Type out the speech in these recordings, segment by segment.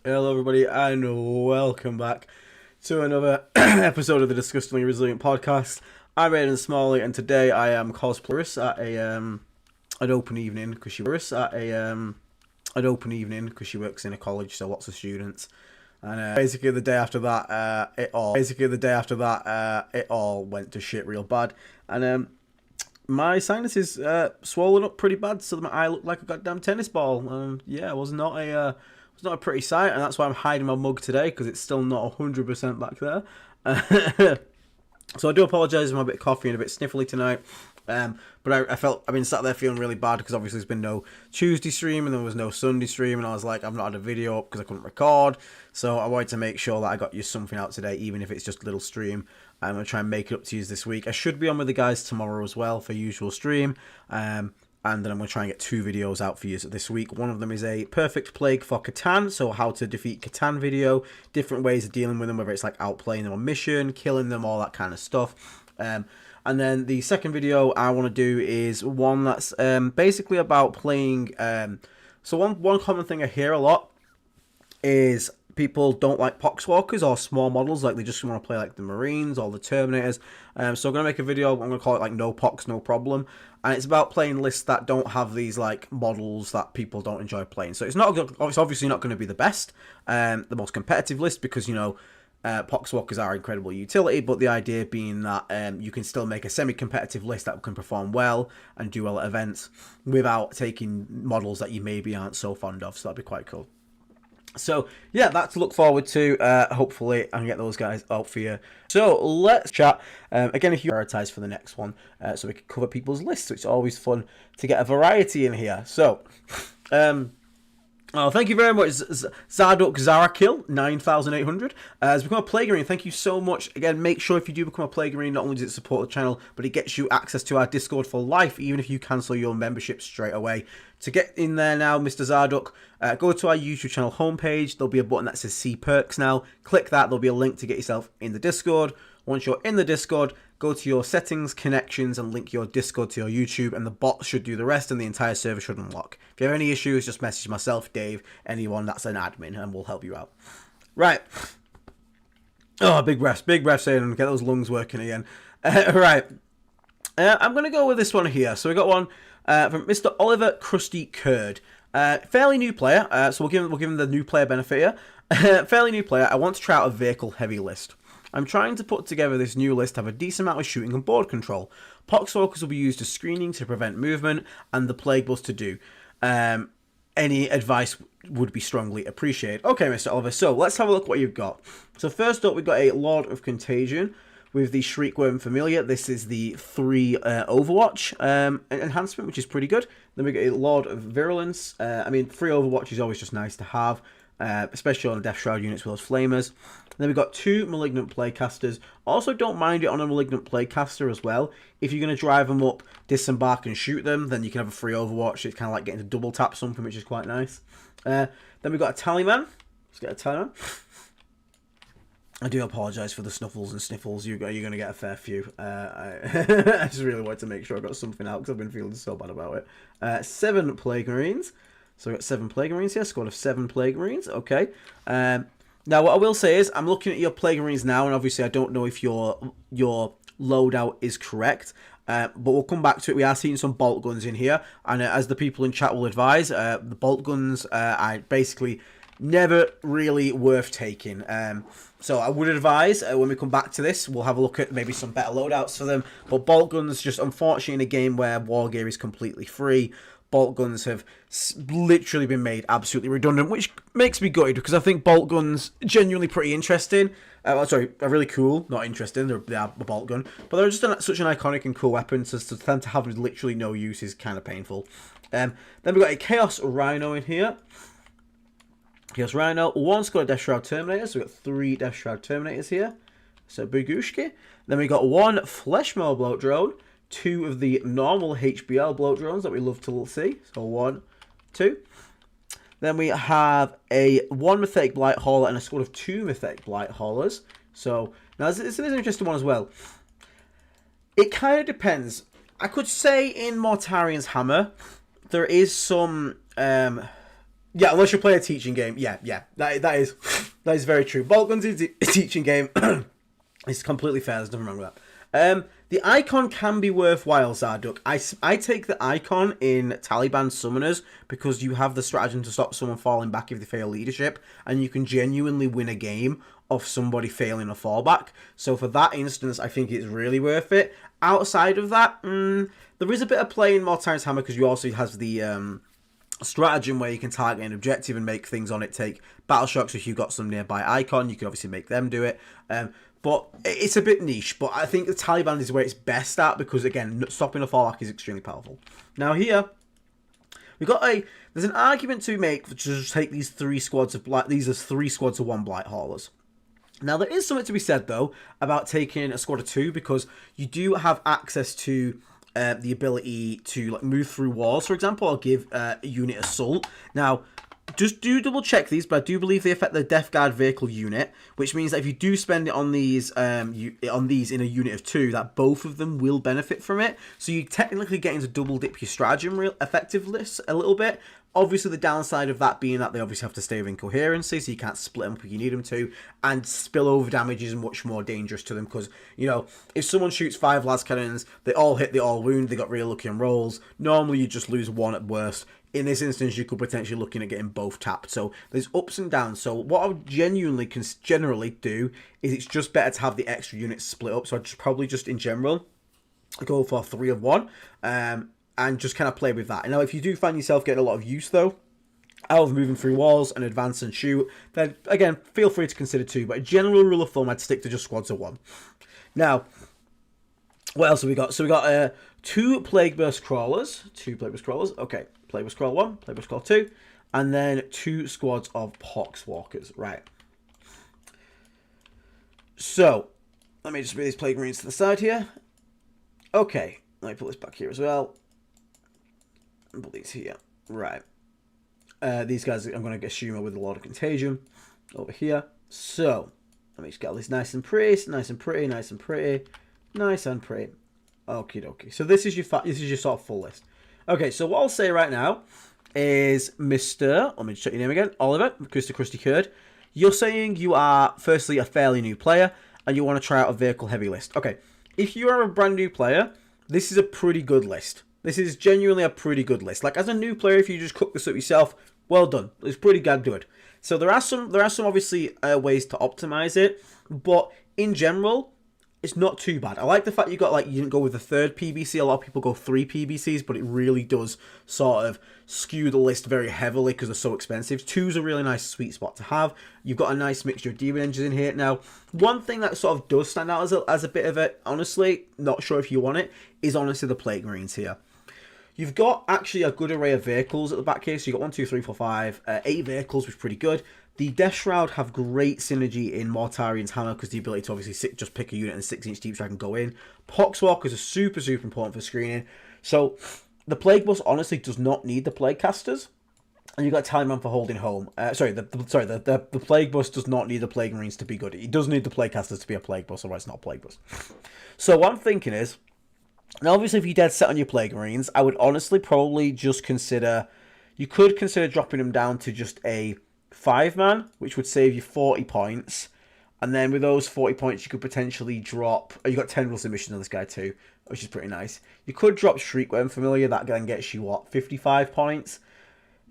Hello everybody and welcome back to another episode of the Disgustingly Resilient Podcast. I'm Aidan Smalley and today I am cosplaying at an open evening because she works in a college, so lots of students. And basically the day after that it all went to shit real bad. And my sinuses swollen up pretty bad, so that my eye looked like a goddamn tennis ball. Yeah, it was not a pretty sight, and that's why I'm hiding my mug today, because it's still not 100% back there. So I do apologise for my bit of coffee and a bit sniffly tonight. But I've been sat there feeling really bad because obviously there's been no Tuesday stream and there was no Sunday stream, and I was like, I've not had a video up because I couldn't record. So I wanted to make sure that I got you something out today, even if it's just a little stream. I'm going to try and make it up to you this week. I should be on with the guys tomorrow as well for usual stream. And then I'm going to try and get 2 videos out for you this week. One of them is a perfect plague for Catan, so how to defeat Catan video, different ways of dealing with them, whether it's like outplaying them on mission, killing them, all that kind of stuff. And then the second video I want to do is one that's basically about playing. So one common thing I hear a lot is people don't like poxwalkers or small models, like they just want to play like the Marines or the Terminators. So I'm going to make a video, I'm going to call it like no pox, no problem. And it's about playing lists that don't have these like models that people don't enjoy playing. So it's obviously not going to be the best, the most competitive list, because, you know, poxwalkers are incredible utility, but the idea being that you can still make a semi-competitive list that can perform well and do well at events without taking models that you maybe aren't so fond of. So that'd be quite cool. So yeah, that's to look forward to. Hopefully I can get those guys out for you. So let's chat. Again, if you prioritize for the next one, so we can cover people's lists. It's always fun to get a variety in here. So oh, thank you very much, Zarduk Zarakil 9800 has become a Plague Marine. Thank you so much. Again, make sure if you do become a Plague Marine, not only does it support the channel, but it gets you access to our Discord for life, even if you cancel your membership straight away. To get in there now, Mr. Zarduk, go to our YouTube channel homepage. There'll be a button that says See Perks now. Click that. There'll be a link to get yourself in the Discord. Once you're in the Discord, go to your settings, connections, and link your Discord to your YouTube, and the bot should do the rest, and the entire server should unlock. If you have any issues, just message myself, Dave, anyone that's an admin, and we'll help you out. Right. Oh, big breaths, saying, get those lungs working again. Right. I'm going to go with this one here. So we got one from Mr. Oliver Krusty Curd. Fairly new player, so we'll give him the new player benefit here. Fairly new player. I want to try out a vehicle heavy list. I'm trying to put together this new list to have a decent amount of shooting and board control. Poxwalkers will be used as screening to prevent movement, and the Plague Bus to do. Any advice would be strongly appreciated. Okay, Mr. Oliver, so let's have a look what you've got. So first up, we've got a Lord of Contagion with the Shriekworm Familiar. This is the 3 Overwatch enhancement, which is pretty good. Then we get a Lord of Virulence. 3 Overwatch is always just nice to have, especially on the Death Shroud units with those flamers. Then we've got 2 Malignant Plaguecasters. Also, don't mind it on a Malignant Plaguecaster as well. If you're going to drive them up, disembark and shoot them, then you can have a free Overwatch. It's kind of like getting to double tap something, which is quite nice. Then we've got a Tallyman. Let's get a Tallyman. I do apologise for the snuffles and sniffles. You're going to get a fair few. I just really wanted to make sure I got something out because I've been feeling so bad about it. 7 Plague Marines. So we've got 7 Plague Marines here. Squad of 7 Plague Marines. Okay. Now, what I will say is, I'm looking at your Plague Marines now, and obviously I don't know if your loadout is correct, but we'll come back to it. We are seeing some bolt guns in here, and as the people in chat will advise, the bolt guns are basically never really worth taking. So I would advise, when we come back to this, we'll have a look at maybe some better loadouts for them, but bolt guns, just unfortunately in a game where war gear is completely free, bolt guns have literally been made absolutely redundant, which makes me gutted because I think bolt guns are genuinely pretty interesting. Are really cool, not interesting. They are a bolt gun, but they're just such an iconic and cool weapon. So for them to have literally no use is kind of painful. Then we've got a Chaos Rhino in here. Chaos Rhino, 1 squad of Death Shroud Terminators. So we've got 3 Death Shroud Terminators here. So Bugushki. Then we got 1 Fleshmaw Bloat Drone. 2 of the normal HBL bloat drones that we love to see. So 1, 2. Then we have a 1 Mythic Blight Hauler and a squad of 2 Mythic Blight Haulers. So now this is an interesting one as well. It kind of depends. I could say in Mortarian's Hammer there is some Yeah, unless you play a teaching game. Yeah, that is very true. Bolt guns is a teaching game. It's completely fair. There's nothing wrong with that. The icon can be worthwhile, Zarduk. I take the icon in Taliban Summoners because you have the stratagem to stop someone falling back if they fail leadership, and you can genuinely win a game of somebody failing a fallback. So for that instance, I think it's really worth it. Outside of that, there is a bit of play in Mortimer's Hammer because you also has the stratagem where you can target an objective and make things on it take battle shocks. If you've got some nearby icon, you can obviously make them do it. But it's a bit niche, but I think the Taliban is where it's best at because, again, stopping a fallback is extremely powerful. Now here, there's an argument to make to just take these 3 squads of these are 3 squads of 1 Blight Haulers. Now there is something to be said though about taking a squad of 2 because you do have access to the ability to like move through walls. For example, I'll give a unit assault. Now, just do double check these, but I do believe they affect the Death Guard vehicle unit, which means that if you do spend it on these in a unit of 2, that both of them will benefit from it. So you technically get into double dip your stratagem effectiveness a little bit. Obviously, the downside of that being that they obviously have to stay within coherency, so you can't split them up if you need them to, and spillover damage is much more dangerous to them because, you know, if someone shoots 5 las cannons, they all hit, they all wound, they got real lucky on rolls. Normally, you just lose 1 at worst. In this instance, you could potentially looking at getting both tapped. So there's ups and downs. So what I would generally do is it's just better to have the extra units split up. So I'd probably just in general go for 3 of 1. And just kind of play with that. Now, if you do find yourself getting a lot of use, though, out of moving through walls and advance and shoot, then, again, feel free to consider 2. But a general rule of thumb, I'd stick to just squads of 1. Now, what else have we got? So we got 2 Plague Burst Crawlers. 2 Plague Burst Crawlers. Okay, Plague Burst Crawl 1, Plague Burst Crawl 2. And then 2 squads of Poxwalkers. Right. So, let me just move these Plague Marines to the side here. Okay, let me put this back here as well. Put these here. Right. These guys, I'm going to assume are with a lot of contagion over here. So, let me just get all this nice and pretty, nice and pretty, nice and pretty, nice and pretty. Okie dokie. So this is your sort of full list. Okay, so what I'll say right now is Mr. Let me just check your name again. Oliver, Mr. Krusty Curd. You're saying you are, firstly, a fairly new player, and you want to try out a vehicle heavy list. Okay, if you are a brand new player, this is a pretty good list. This is genuinely a pretty good list. Like, as a new player, if you just cook this up yourself, well done. It's pretty good. So there are some obviously ways to optimize it, but in general, it's not too bad. I like the fact you didn't go with the 3rd PBC. A lot of people go 3 PBCs, but it really does sort of skew the list very heavily because they're so expensive. 2's a really nice sweet spot to have. You've got a nice mixture of demon engines in here. Now, one thing that sort of does stand out as a bit of it, honestly, not sure if you want it, is honestly the Plague Marines here. You've got actually a good array of vehicles at the back here. So you've got 1, 2, 3, 4, 5, 8 vehicles, which is pretty good. The Death Shroud have great synergy in Mortarian's Hammer because the ability to obviously just pick a unit and 6-inch deep strike and go in. Poxwalkers are super important for screening. So the Plague Bus honestly does not need the Plague Casters. And you've got Time Man for holding home. The Plague Bus does not need the Plague Marines to be good. It does need the Plague Casters to be a Plague Bus, otherwise it's not a Plague Bus. So what I'm thinking is, now obviously if you're dead set on your Plague Marines, I would honestly probably just consider, you could consider dropping them down to just a 5-man, which would save you 40 points. And then with those 40 points, you could potentially drop, you got 10 rules submission on this guy too, which is pretty nice. You could drop Shriekworm Familiar, that then gets you, 55 points.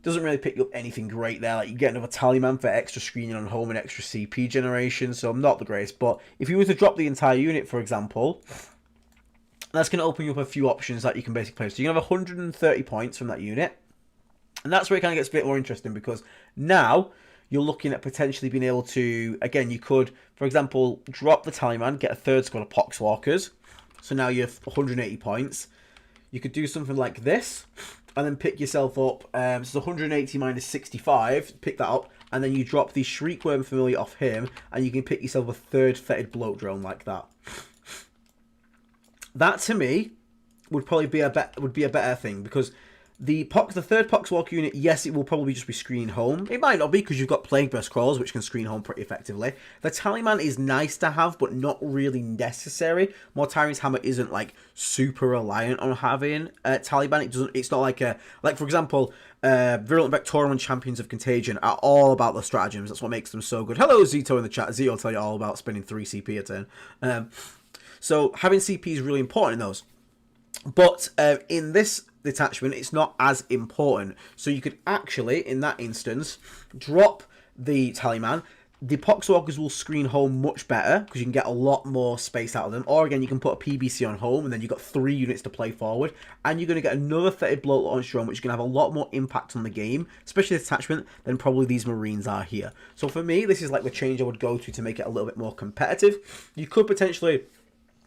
Doesn't really pick up anything great there. Like, you get another Tallyman for extra screening on home and extra CP generation, so not the greatest. But if you were to drop the entire unit, for example, that's going to open you up a few options that you can basically play. So you can have 130 points from that unit. And that's where it kind of gets a bit more interesting because now you're looking at potentially being able to, again, you could, for example, drop the Tallyman, get a 3rd squad of Poxwalkers. So now you have 180 points. You could do something like this and then pick yourself up. So it's 180 minus 65, pick that up. And then you drop the Shriekworm Familiar off him and you can pick yourself a 3rd Fetid Bloat Drone like that. That, to me, would probably be a better thing because The third Poxwalker unit, yes, it will probably just be screen home. It might not be because you've got Plague Burst Crawlers, which can screen home pretty effectively. The Tallyman is nice to have, but not really necessary. Mortarian's Hammer isn't like super reliant on having Taliban. It's not like for example, Virulent Vectorum and Champions of Contagion are all about the stratagems. That's what makes them so good. Hello, Zito in the chat. Zito will tell you all about spending 3 CP a turn. So having CP is really important in those. But in this detachment, it's not as important. So you could actually, in that instance, drop the Tallyman. The Poxwalkers will screen home much better because you can get a lot more space out of them. Or again, you can put a PBC on home and then you've got 3 units to play forward. And you're going to get another Fetid Bloat Launch drone, which is going to have a lot more impact on the game, especially the detachment, than probably these Marines are here. So for me, this is like the change I would go to make it a little bit more competitive. You could potentially,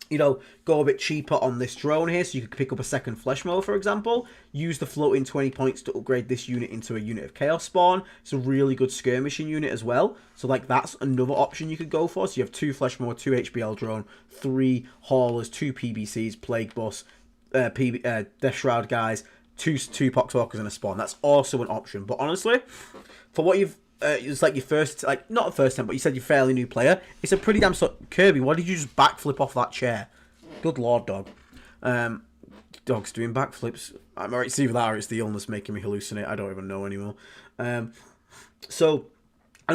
you know, go a bit cheaper on this drone here, so you could pick up a second Flesh Mower, for example. Use the floating 20 points to upgrade this unit into a unit of Chaos Spawn. It's a really good skirmishing unit as well. So, like, that's another option you could go for. So you have 2 Flesh Mower, 2 HBL drone, 3 Haulers, 2 PBCs, Plague Bus, Death Shroud guys, 2 Poxwalkers and a Spawn. That's also an option. But honestly, for what you've... it's like your first, like, not a first time, but you said you're a fairly new player. It's a pretty damn Kirby, why did you just backflip off that chair? Good lord, dog. Dog's doing backflips. I'm alright, it's either that or it's the illness making me hallucinate. I don't even know anymore. And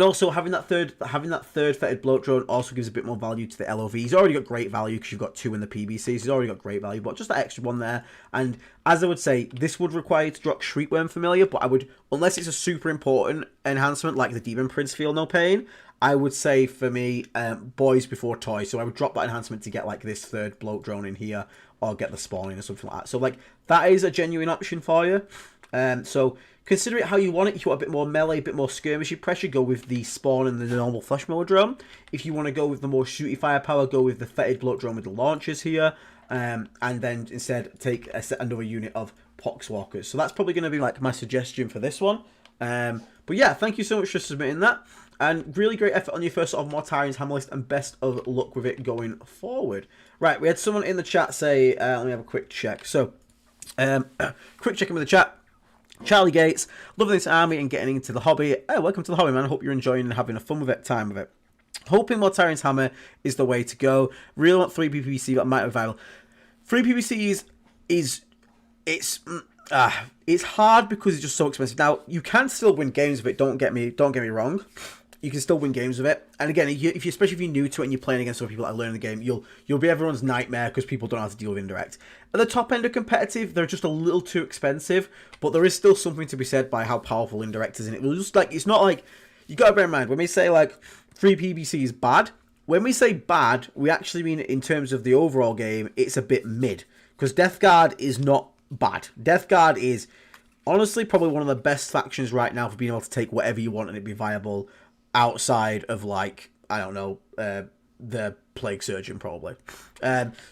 also having that third Fetid Bloat drone also gives a bit more value to the LOV. He's already got great value because you've got 2 in the PBCs. He's already got great value, but just that extra one there. And as I would say, this would require you to drop Shriekworm Familiar, but I would, unless it's a super important enhancement like the Demon Prince Feel No Pain, I would say for me, boys before toys. So I would drop that enhancement to get like this third Bloat drone in here, or get the spawning or something like that. So like that is a genuine option for you. So consider it how you want it. If you want a bit more melee, a bit more skirmishy pressure, go with the spawn and the normal Flesh Mower drone. If you want to go with the more shooty firepower, go with the Fetid Bloat drone with the launchers here. And then instead take another unit of Poxwalkers. So that's probably going to be like my suggestion for this one. But yeah, thank you so much for submitting that. And really great effort on your first sort of Mortarian's Hammer list, and best of luck with it going forward. Right, we had someone in the chat say, let me have a quick check. So, quick check in with the chat. Charlie Gates, loving this army and getting into the hobby. Oh, welcome to the hobby, man. I hope you're enjoying and having a fun with it, time with it. Hoping Mortarian's Hammer is the way to go. Really want 3 PPC, but I might have viable. 3 PPC it's hard because it's just so expensive. Now, you can still win games with it, don't get me wrong. You can still win games with it. And again, especially if you're new to it and you're playing against other people that are learning the game, you'll be everyone's nightmare because people don't know how to deal with indirect. At the top end of competitive, they're just a little too expensive, but there is still something to be said by how powerful indirect is in it. It's not like, you got to bear in mind, when we say like 3 PBC is bad, when we say bad, we actually mean in terms of the overall game, it's a bit mid. Because Death Guard is not bad. Death Guard is honestly probably one of the best factions right now for being able to take whatever you want and it be viable, outside of, like, I don't know, the Plague Surgeon probably.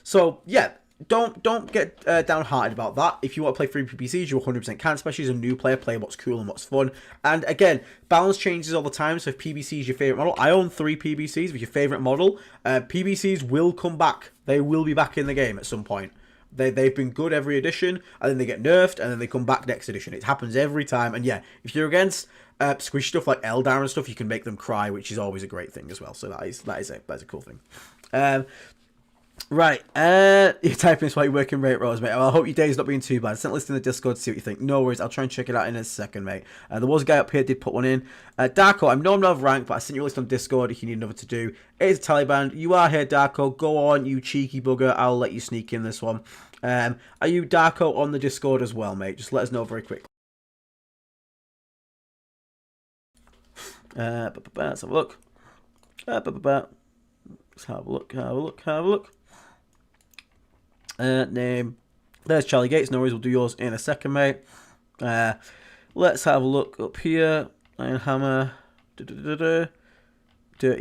So yeah, don't get downhearted about that. If you want to play 3 PPCs, you 100% can, especially as a new player. Play what's cool and what's fun. And again, balance changes all the time, so if PBC is your favourite model, I own 3 PBCs with your favourite model. PBCs will come back. They will be back in the game at some point. They've been good every edition, and then they get nerfed, and then they come back next edition. It happens every time, and yeah, if you're against squish stuff like Eldar and stuff, you can make them cry, which is always a great thing as well. So that's a cool thing. Right, you're typing this while you're working rate rows, mate. Well, I hope your day's not being too bad. Send a list in the Discord to see what you think. No worries, I'll try and check it out in a second, mate. There was a guy up here did put one in. Darko, I'm not of rank, but I sent you a list on Discord if you need another to do. It is a Taliban. You are here, Darko. Go on, you cheeky bugger. I'll let you sneak in this one. Are you Darko on the Discord as well, mate? Just let us know very quickly. Let's have a look. Let's have a look. Name. There's Charlie Gates. No worries, we'll do yours in a second, mate. Let's have a look up here. Iron Hammer. Dirty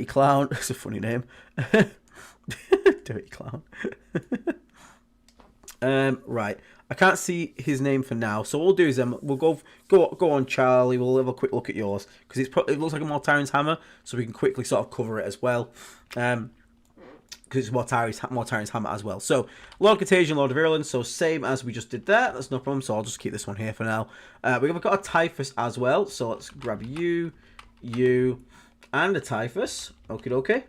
Clown. That's a funny name. Dirty Clown. Right. I can't see his name for now, so what we'll do is we'll go on Charlie. We'll have a quick look at yours because it looks like a Mortarian's Hammer, so we can quickly sort of cover it as well. because it's Mortimer's hammer as well. So, Lord Contagion, Lord of Virulence, so same as we just did there. That's no problem, so I'll just keep this one here for now. We've got a Typhus as well, so let's grab you, and a Typhus. Okay.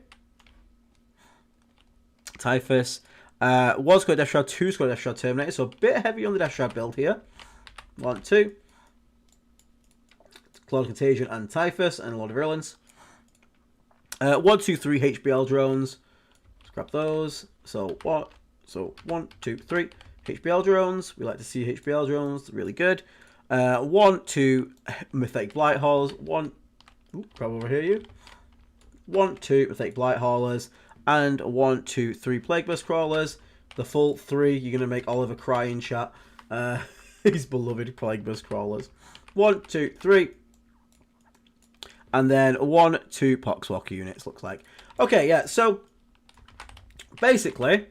Typhus. 1 square Death Shroud, 2 square Death Shroud Terminator, so a bit heavy on the Death Shroud build here. 1, 2. Lord Contagion and Typhus, and Lord of Virulence. 1, 2, 3 HBL drones. Grab those. So 1, 2, 3 HBL drones. We like to see HBL drones. Really good. 1, 2 Mythic Blight Haulers. Grab over here, you. 1, 2 Mythic Blight Haulers, and 1, 2, 3 Plague Burst Crawlers. The full 3. You're gonna make Oliver cry in chat. His beloved Plague Burst Crawlers. 1, 2, 3. And then 1, 2 Poxwalker units. Looks like. Okay, yeah. So basically,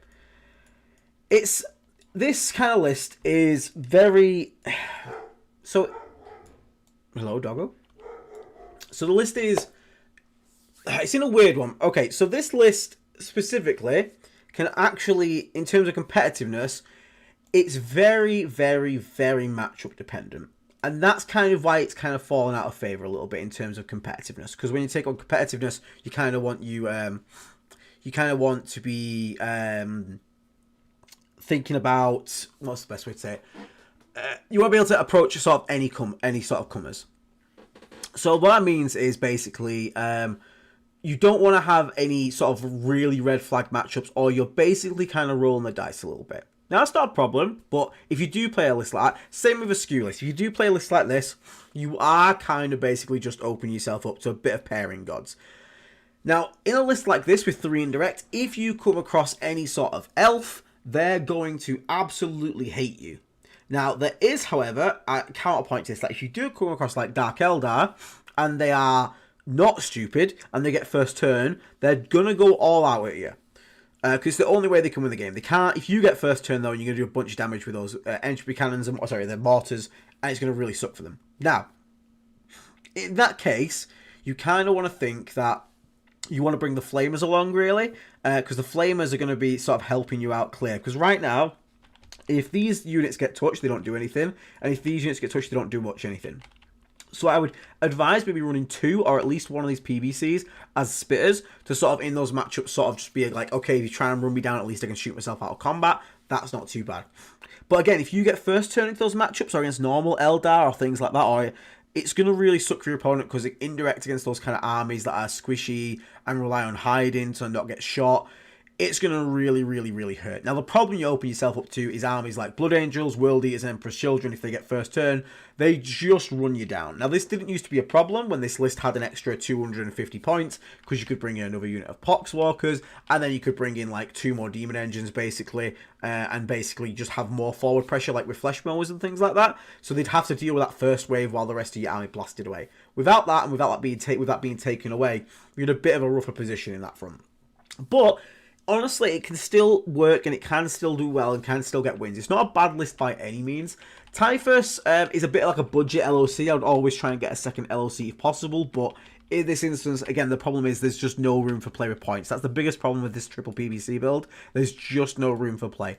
this kind of list is very... So, hello, doggo. So the list is... It's in a weird one. Okay, so this list specifically can actually, in terms of competitiveness, it's very, very, very matchup dependent. And that's kind of why it's kind of fallen out of favour a little bit in terms of competitiveness. Because when you take on competitiveness, you kind of want you kind of want to be thinking about, what's the best way to say it? You want to be able to approach sort of any sort of comers. So what that means is basically you don't want to have any sort of really red flag matchups, or you're basically kind of rolling the dice a little bit. Now, that's not a problem, but if you do play a list like that, same with a skew list. If you do play a list like this, you are kind of basically just opening yourself up to a bit of pairing gods. Now, in a list like this with 3 indirect, if you come across any sort of elf, they're going to absolutely hate you. Now, there is, however, a counterpoint to this, that if you do come across like Dark Eldar, and they are not stupid, and they get first turn, they're going to go all out at you. Because it's the only way they can win the game. They can't. If you get first turn, though, and you're going to do a bunch of damage with those entropy cannons, the mortars, and it's going to really suck for them. Now, in that case, you kind of want to think that you want to bring the flamers along, really, because the flamers are going to be sort of helping you out clear. Because right now, if these units get touched, they don't do anything, and if these units get touched, they don't do much anything. So I would advise maybe running 2 or at least one of these PBCs as spitters to sort of in those matchups sort of just be like, okay, if you try and run me down, at least I can shoot myself out of combat. That's not too bad. But again, if you get first turn into those matchups or against normal Eldar or things like that, or it's going to really suck for your opponent because it's indirect against those kind of armies that are squishy and rely on hiding to not get shot. It's going to really, really, really hurt. Now, the problem you open yourself up to is armies like Blood Angels, World Eaters, and Emperor's Children. If they get first turn, they just run you down. Now, this didn't used to be a problem when this list had an extra 250 points, because you could bring in another unit of Poxwalkers, and then you could bring in like 2 more Demon Engines, basically, and basically just have more forward pressure, like with Flesh Mowers and things like that. So they'd have to deal with that first wave while the rest of your army blasted away. Without that, and without that being taken away, you're in a bit of a rougher position in that front. But honestly, it can still work, and it can still do well, and can still get wins. It's not a bad list by any means. Typhus is a bit like a budget LOC. I would always try and get a second LOC if possible, but in this instance, again, the problem is there's just no room for play with points. That's the biggest problem with this triple PBC build. There's just no room for play.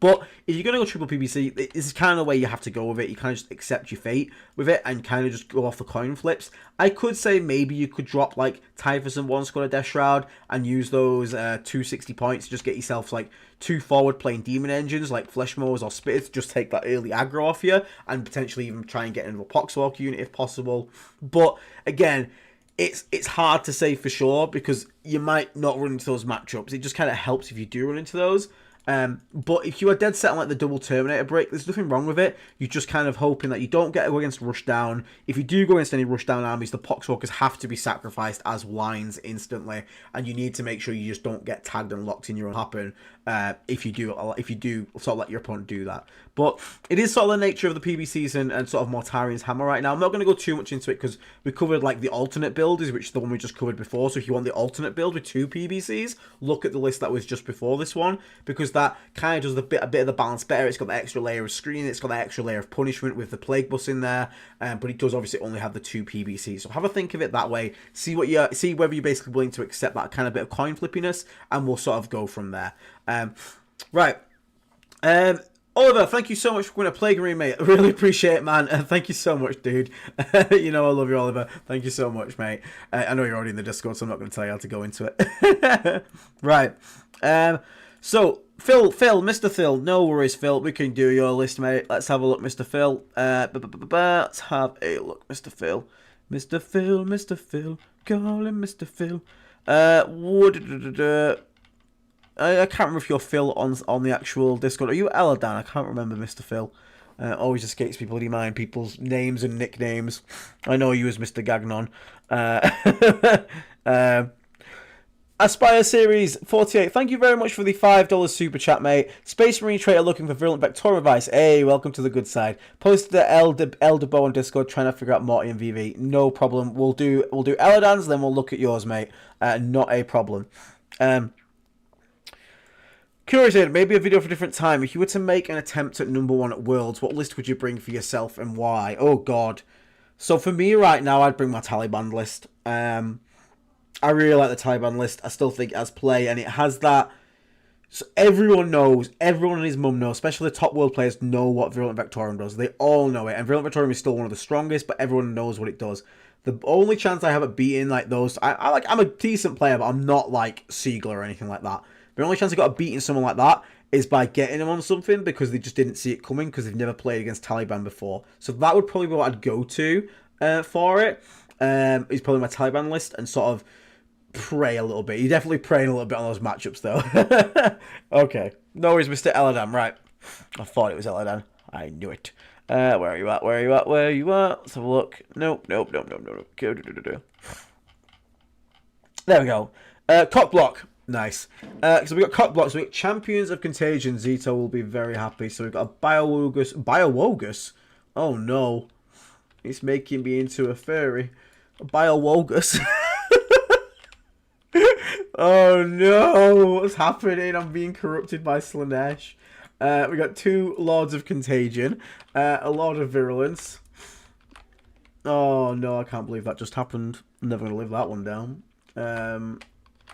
But if you're going to go triple PBC, this is kind of the way you have to go with it. You kind of just accept your fate with it and kind of just go off the coin flips. I could say maybe you could drop like Typhus and 1 squad of Death Shroud and use those 260 points to just get yourself like 2 forward playing Demon Engines like Flesh Mowers or Spitters to just take that early aggro off you and potentially even try and get into a Poxwalker unit if possible. But again, it's hard to say for sure because you might not run into those matchups. It just kind of helps if you do run into those. But if you are dead set on like the double Terminator break, there's nothing wrong with it. You're just kind of hoping that you don't get to go against Rushdown. If you do go against any Rushdown armies, the Poxwalkers have to be sacrificed as lines instantly, and you need to make sure you just don't get tagged and locked in your own happen. If you do sort of let your opponent do that. But it is sort of the nature of the PBCs and sort of Mortarian's hammer right now. I'm not going to go too much into it because we covered like the alternate build, which is the one we just covered before. So if you want the alternate build with 2 PBCs, look at the list that was just before this one, because that. Kind of does a bit of the balance better. It's got the extra layer of screen. It's got the extra layer of punishment with the plague bus in there. But it does obviously only have the 2 PBC. So have a think of it that way. See whether you're basically willing to accept that kind of bit of coin flippiness, and we'll sort of go from there. Right. Oliver, thank you so much for going to Plague Arena, mate. I really appreciate it, man. Thank you so much, dude. You know I love you, Oliver. Thank you so much, mate. I know you're already in the Discord, so I'm not going to tell you how to go into it. Right. So, Phil, Mr. Phil. No worries, Phil. We can do your list, mate. Let's have a look, Mr. Phil. Let's have a look, Mr. Phil. Mr. Phil. Call him Mr. Phil. I can't remember if you're Phil on the actual Discord. Are you Eladan? I can't remember, Mr. Phil. Always escapes me bloody mind, people's names and nicknames. I know you as Mr. Gagnon. Aspire Series 48. Thank you very much for the $5 super chat, mate. Space Marine Trader looking for Virulent Vectorium advice. Hey, welcome to the good side. Posted the Elder Bow on Discord trying to figure out Morty and VV. No problem. We'll do Eladan's, then we'll look at yours, mate. Not a problem. Curious, maybe a video for a different time. If you were to make an attempt at #1 at Worlds, what list would you bring for yourself and why? Oh, God. So for me right now, I'd bring my Taliban list. I really like the Taliban list. I still think it has play, and it has that... So everyone knows, everyone and his mum knows, especially the top world players know what Virulent Vectorium does. They all know it, and Virulent Vectorium is still one of the strongest, but everyone knows what it does. The only chance I have at beating like those... I'm a decent player, but I'm not like Siegler or anything like that. The only chance I got of beating someone like that is by getting them on something because they just didn't see it coming because they've never played against Taliban before. So that would probably be what I'd go to for it. Is probably my Taliban list and sort of pray a little bit. You're definitely praying a little bit on those matchups though. Okay. No worries, Mr. Eladan. Right. I thought it was Eladan. I knew it. Where are you at? Where are you at? Where are you at? Let's have a look. Nope. There we go. Cock block. Nice. So we got cock blocks. We got Champions of Contagion. Zito will be very happy. So we've got a Biowogus. Oh no. It's making me into a furry. A Biowogus. Oh no. What's happening? I'm being corrupted by Slanesh. We got 2 Lords of Contagion. A Lord of Virulence. Oh no, I can't believe that just happened. I'm never going to live that one down.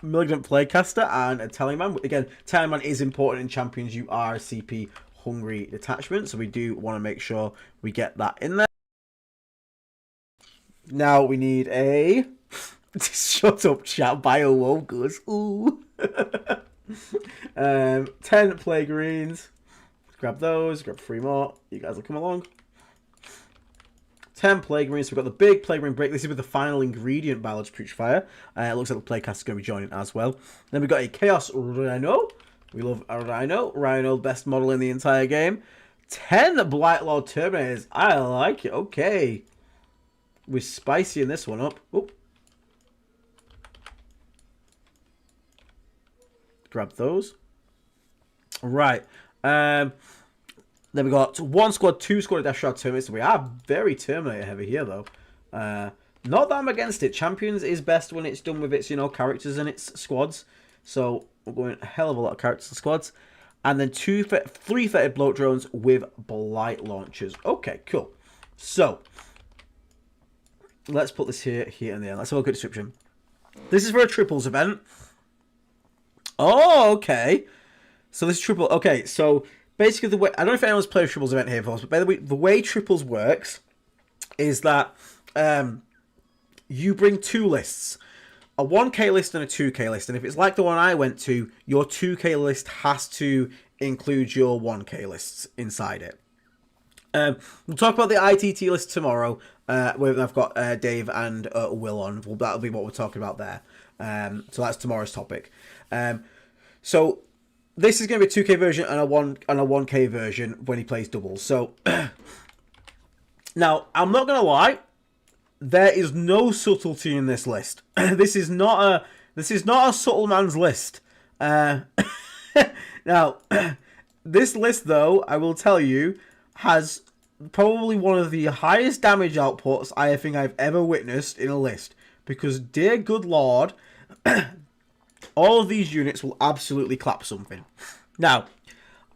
Malignant Playcaster and a Tallyman. Again, Tallyman is important in Champions. You are a CP hungry detachment, so we do want to make sure we get that in there. Now we need a... Shut up, chat. Biowogus. Ooh. 10 Plague Greens. Grab those. Grab 3 more. You guys will come along. 10 Plague Marines. So we've got the big Plague Marine break. This is with the final ingredient Biology Putrefier. It looks like the Playcast is going to be joining as well. Then we've got a Chaos Rhino. We love a Rhino. Rhino, best model in the entire game. 10 Blightlord Terminators. I like it. Okay. We're spicy in this one up. Oop. Grab those. Right. Then we got 1 squad, 2 squad of Death Shroud Terminators. So we are very Terminator heavy here, though. Not that I'm against it. Champions is best when it's done with its, characters and its squads. So we're going a hell of a lot of characters and squads. And then 3 fetid bloat drones with blight launchers. Okay, cool. So let's put this here and there. Let's have a good description. This is for a triples event. Oh, okay. So this triple. Okay, so basically the way, I don't know if anyone's played a triples event here before, but by the way triples works is that you bring 2 lists, a 1k list and a 2k list, and if it's like the one I went to, your 2k list has to include your 1k lists inside it. We'll talk about the ITT list tomorrow, where I've got Dave and Will on. Well, that'll be what we're talking about there. So that's tomorrow's topic. So this is going to be a 2k version and a 1k version when he plays doubles. So now I'm not going to lie, there is no subtlety in this list. This is not a subtle man's list. Now this list, though, I will tell you, has probably one of the highest damage outputs I think I've ever witnessed in a list. Because, dear good lord, all of these units will absolutely clap something. Now,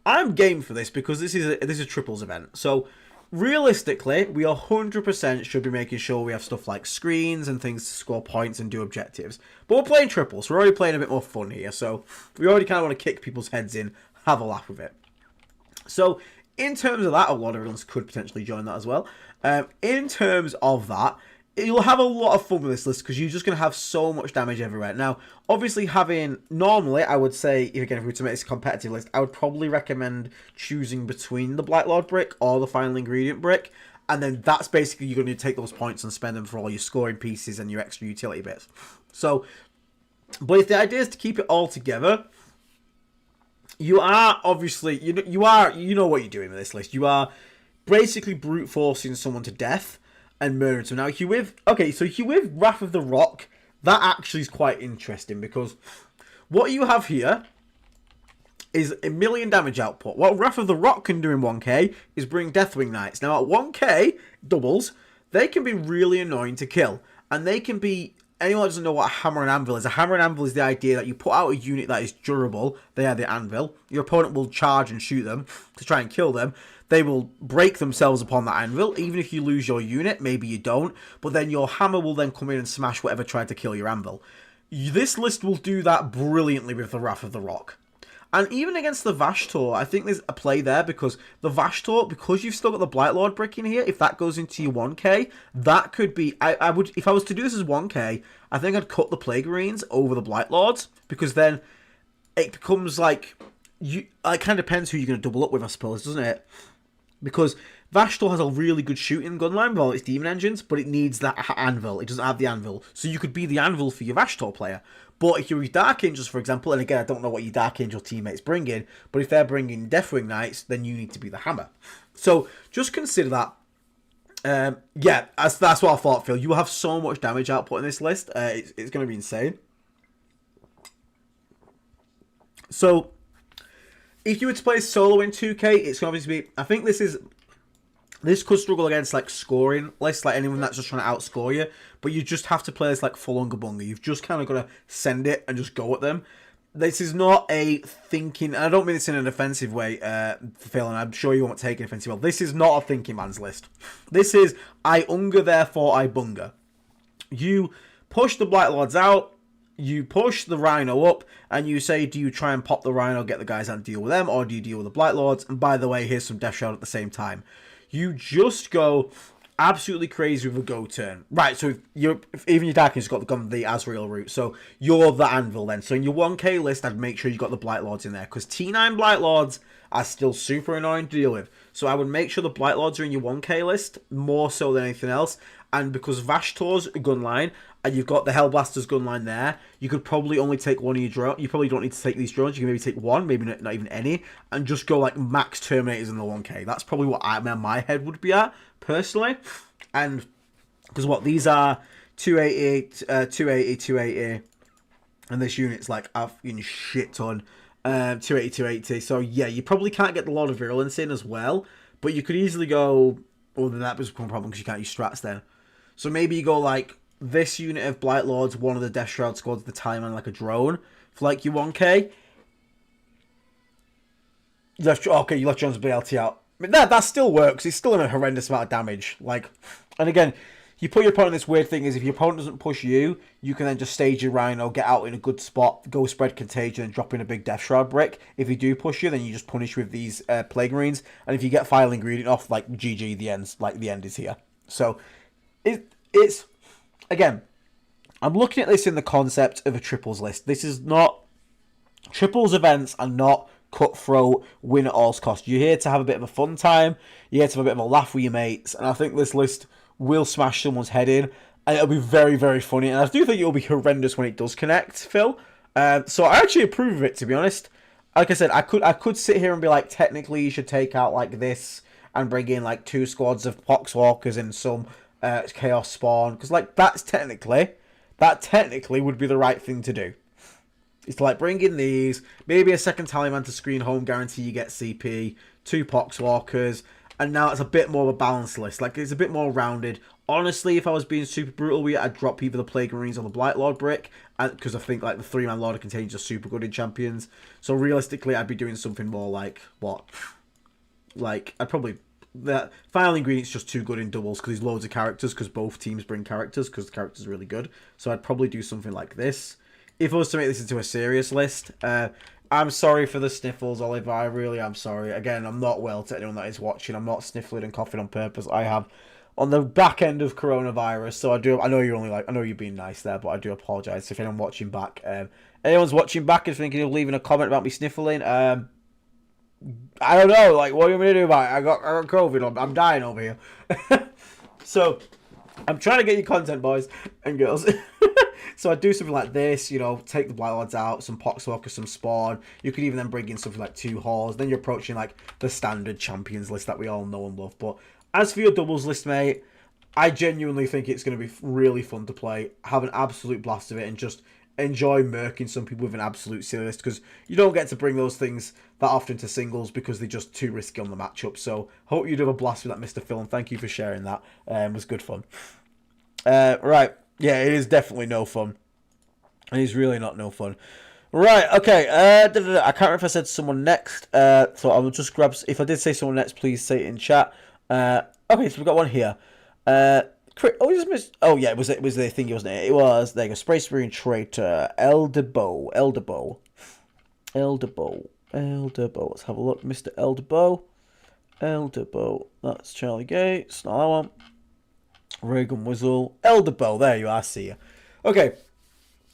I'm game for this because this is a triples event. So, realistically, we 100% should be making sure we have stuff like screens and things to score points and do objectives. But we're playing triples. We're already playing a bit more fun here. So, we already kind of want to kick people's heads in, have a laugh with it. So, in terms of that, a lot of villains could potentially join that as well. In terms of that, you'll have a lot of fun with this list because you're just going to have so much damage everywhere. Now, obviously normally, I would say, if we were to make this a competitive list, I would probably recommend choosing between the Blight Lord brick or the final ingredient brick. And then that's basically, you're going to take those points and spend them for all your scoring pieces and your extra utility bits. So, but if the idea is to keep it all together, you are obviously, you know what you're doing with this list. You are basically brute forcing someone to death and murdering them. Now, if you're with Wrath of the Rock, that actually is quite interesting because what you have here is a million damage output. What Wrath of the Rock can do in 1k is bring Deathwing Knights. Now, at 1k doubles, they can be really annoying to kill, and they can be. Anyone that doesn't know what a hammer and anvil is, a hammer and anvil is the idea that you put out a unit that is durable. They are the anvil. Your opponent will charge and shoot them to try and kill them. They will break themselves upon that anvil. Even if you lose your unit, maybe you don't. But then your hammer will then come in and smash whatever tried to kill your anvil. This list will do that brilliantly with the Wrath of the Rock. And even against the Vashtor, I think there's a play there because the Vashtor, because you've still got the Blight Lord brick in here, if that goes into your 1k, that could be... I would, if I was to do this as 1k, I think I'd cut the Plague Marines over the Blight Lords because then it becomes like... It kind of depends who you're going to double up with, I suppose, doesn't it? Because Vashtor has a really good shooting gun line with all its demon engines, but it needs that anvil. It doesn't have the anvil. So you could be the anvil for your Vashtor player. But if you're with Dark Angels, for example, and again, I don't know what your Dark Angel teammates bring in, but if they're bringing Deathwing Knights, then you need to be the hammer. So just consider that. Yeah, that's what I thought, Phil. You will have so much damage output in this list. It's going to be insane. So, if you were to play solo in 2k, it's going to obviously be... I think this could struggle against like scoring lists, like anyone that's just trying to outscore you. But you just have to play this like full Unga Bunga. You've just kind of got to send it and just go at them. This is not a thinking... And I don't mean this in an offensive way, Phil, and I'm sure you won't take it offensive well. This is not a thinking man's list. This is I Unga, therefore I Bunga. You push the Blight Lords out. You push the Rhino up, and you say, do you try and pop the Rhino, get the guys out and deal with them, or do you deal with the Blight Lords? And by the way, here's some Death Shroud at the same time. You just go absolutely crazy with a go turn. Right, so if even your Dark Angel's got the Azrael route, so you're the Anvil then. So in your 1k list, I'd make sure you got the Blight Lords in there, because T9 Blight Lords are still super annoying to deal with. So I would make sure the Blight Lords are in your 1k list, more so than anything else. And because Vashtor's gun line, and you've got the Hellblaster's gun line there, you could probably only take one of your drones. You probably don't need to take these drones. You can maybe take one, maybe not even any, and just go like max Terminators in the 1k. That's probably what my head would be at, personally. And because what these are 280, 280, and this unit's like a fucking shit ton. 280, 280. So yeah, you probably can't get the Lord of Virulence in as well, but you could easily go... Oh, then that was a problem because you can't use strats then. So maybe you go like this unit of Blight Lords, one of the Death Shroud squads at the time, and like a drone for like your 1k. You left John's BLT out. I mean, that still works. It's still a horrendous amount of damage. Like, and again, you put your opponent in this weird thing is if your opponent doesn't push you, you can then just stage your Rhino, get out in a good spot, go spread contagion, and drop in a big Death Shroud brick. If you do push you, then you just punish with these Plague Marines. And if you get Final Ingredient off, like GG, the end is here. So it's again, I'm looking at this in the concept of a triples list. This is not triples events are not cutthroat, win at all costs. You're here to have a bit of a fun time. You're here to have a bit of a laugh with your mates, and I think this list will smash someone's head in, and it'll be very, very funny. And I do think it'll be horrendous when it does connect, Phil. So I actually approve of it, to be honest. Like I said, I could sit here and be like, technically you should take out like this and bring in like 2 squads of Poxwalkers and some Chaos Spawn, because like that technically would be the right thing to do. It's to like bring in these, maybe a second Tallyman to screen home, guarantee you get CP, 2 Poxwalkers, and now it's a bit more of a balanced list. Like, it's a bit more rounded. Honestly, if I was being super brutal with it, I'd drop either the Plague Marines or the Blight Lord brick, because I think like the 3-man Lord of Contagion are super good in champions. So realistically, I'd be doing something more like what? Like I'd probably the final ingredient's just too good in doubles because there's loads of characters because both teams bring characters because the characters are really good. So I'd probably do something like this. If I was to make this into a serious list, I'm sorry for the sniffles, Oliver. I really am sorry. Again, I'm not well to anyone that is watching. I'm not sniffling and coughing on purpose. I have on the back end of coronavirus, so I do. I know you're only like. I know you're being nice there, but I do apologise if anyone watching back. Anyone's watching back and thinking of leaving a comment about me sniffling. I don't know. Like, what are you going to do about it? I got COVID. I'm dying over here. So, I'm trying to get you content, boys and girls. So I do something like this, you know, take the Blight Lords out, some Poxwalkers, some Spawn. You could even then bring in something like 2 Halls. Then you're approaching like the standard champions list that we all know and love. But as for your doubles list, mate, I genuinely think it's going to be really fun to play. Have an absolute blast of it and just enjoy murking some people with an absolute silly list because you don't get to bring those things that often to singles because they're just too risky on the matchup. So hope you'd have a blast with that, Mr. Phil, and thank you for sharing that. It was good fun. Right. Yeah, it is definitely no fun. It is really not no fun. Right, okay. I can't remember if I said someone next. So I will just grab... If I did say someone next, please say it in chat. Okay, so we've got one here. Oh, just missed... Oh, yeah, it was the thingy, wasn't it? It was... There you go. Spray Spraying Traitor. Elderbow. Let's have a look. Mr. Elderbow. That's Charlie Gates. Not that one. Reagan Wizzle. Elderbow. There you are. See you. Okay.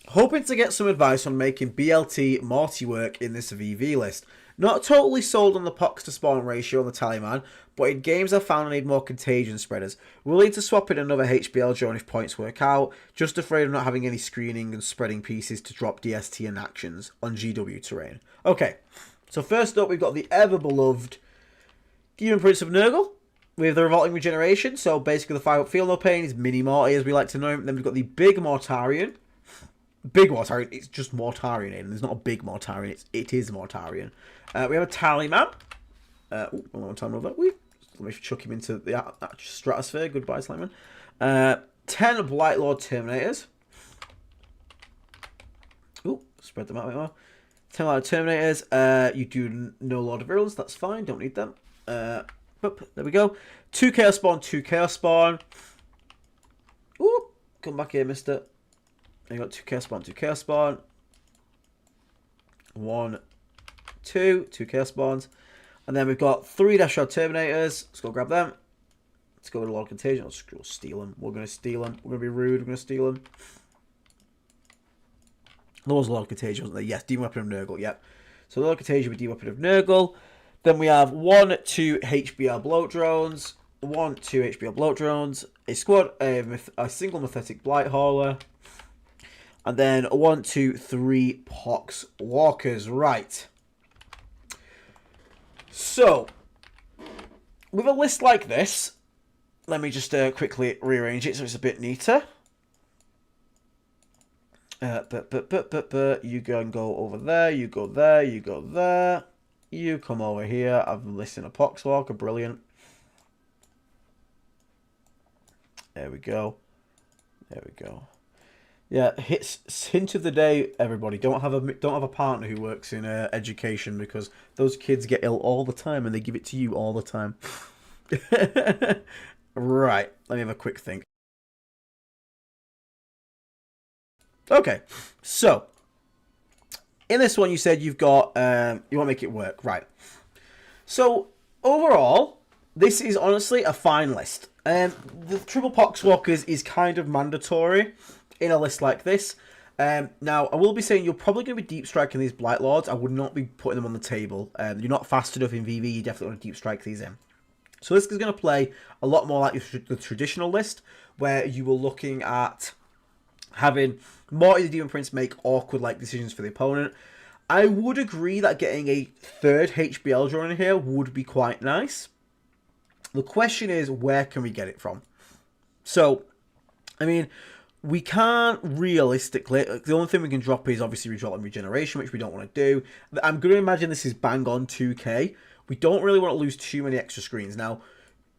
Hoping to get some advice on making BLT Morty work in this VV list. Not totally sold on the Pox to spawn ratio on the Tallyman, but in games I've found I need more contagion spreaders. Willing to swap in another HBL drone if points work out, just afraid of not having any screening and spreading pieces to drop DST and actions on GW terrain. Okay, so first up we've got the ever-beloved Demon Prince of Nurgle with the Revolting Regeneration, so basically the 5-up Feel No Pain is Mini Morty as we like to know him. Then we've got the Big Mortarion. Big Mortarion, it's just Mortarion, and there's not a big Mortarion, it is Mortarion. We have a Tallyman. One time over. Let me chuck him into the stratosphere. Goodbye, Slimeman. 10 Blight Lord Terminators. Ooh, spread them out a bit more. 10 Blight Lord Terminators. You do no Lord of Virulence, that's fine, don't need them. There we go. 2 Chaos Spawn, 2 Chaos Spawn. Ooh, come back here, mister. You got 2 Chaos Spawn, 2 Chaos Spawn. 1, 2 Chaos Spawns. And then we've got 3 Dash Shard Terminators. Let's go grab them. Let's go with a Lord of Contagion. Let's go steal them. We're going to steal them. We're going to be rude. We're going to steal them. There was a Lord of Contagion, wasn't there? Yes, Demon Weapon of Nurgle. Yep. So Lord of Contagion with Demon Weapon of Nurgle. Then we have 1, 2 HBL Bloat Drones. 1, 2 HBL Bloat Drones. A squad, a single Mythetic Blight Hauler. And then 1, 2, 3 Pox Walkers. Right. So, with a list like this, let me just quickly rearrange it so it's a bit neater. You go and go over there. You go there. You go there. You come over here. I've listed a Poxwalker. Brilliant. There we go. There we go. Yeah, hint of the day, everybody. Don't have a partner who works in education because those kids get ill all the time and they give it to you all the time. Right, let me have a quick think. Okay, so in this one you said you've got you want to make it work, right? So overall, this is honestly a fine list. The triple Poxwalkers is kind of mandatory in a list like this. Now, I will be saying you're probably going to be deep striking these Blight Lords. I would not be putting them on the table. You're not fast enough in VV. You definitely want to deep strike these in. So this is going to play a lot more like the traditional list, where you were looking at having Morty the Demon Prince make awkward-like decisions for the opponent. I would agree that getting a third HBL drone in here would be quite nice. The question is, where can we get it from? So, I mean, we can't realistically... The only thing we can drop is obviously Revolting Regeneration, which we don't want to do. I'm going to imagine this is bang on 2k. We don't really want to lose too many extra screens. Now,